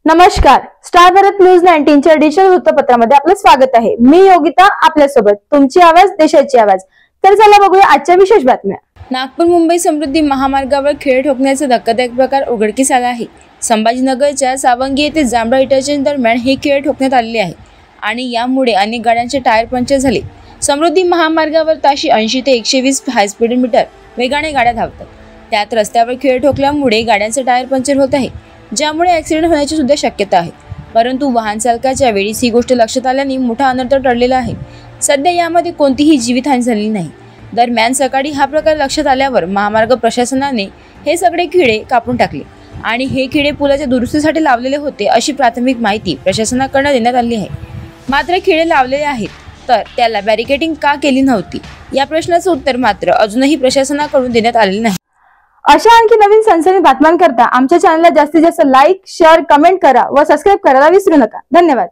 नमस्कार, star Bharat news 19 च्या digital वृत्तपत्रामध्ये आपलं स्वागत आहे। मी योगिता आपल्यासोबत, तुमची आवाज देशाची आवाज। तर चला बघूया आजच्या विशेष बातम्या। नागपूर मुंबई समृद्धी महामार्गावर खिळे ठोकण्याचा धक्कादायक प्रकार उघडकीस आला आहे। संभाजीनगरच्या सावंगी येथे जांभळा इंटरचेंज दरम्यान हे खिळे ठोकण्यात आले आहे आणि यामुळे अनेक गाड्यांचे टायर पंक्चर झाले। समृद्धी महामार्गावर ताशी 80 ते 120 हाय स्पीड मीटर वेगाने गाड्या धावतात। त्यात रस्त्यावर खिळे ठोकल्यामुळे गाड्यांचे टायर पंक्चर होत आहे, ज्यामुळे ॲक्सिडेंट होण्याची सुद्धा शक्यता आहे। परंतु वाहन चालकाच्या वेळीच ही गोष्ट लक्षात आल्याने मोठा अनर्थ टळलेला आहे। सध्या यामध्ये कोणतीही जीवितहानी झालेली नाही। दरम्यान सकाळी हा प्रकार लक्षात आल्यावर महामार्ग प्रशासनाने हे सगळे खिळे कापून टाकले आणि हे खिळे पुलाच्या दुरुस्तीसाठी लावलेले होते अशी प्राथमिक माहिती प्रशासनाकडून देण्यात आली आहे। मात्र खिळे लावलेले आहेत तर त्याला बॅरिकेडिंग का केली नव्हती या प्रश्नाचं उत्तर मात्र अजूनही प्रशासनाकडून देण्यात आलेले नाही। अशा आणखी नवीन सनसनी बातम्यांकरता आमच्या चॅनलला जास्तीत जास्त लाईक, शेअर, कमेंट करा व सबस्क्राइब करायला विसरू नका। धन्यवाद।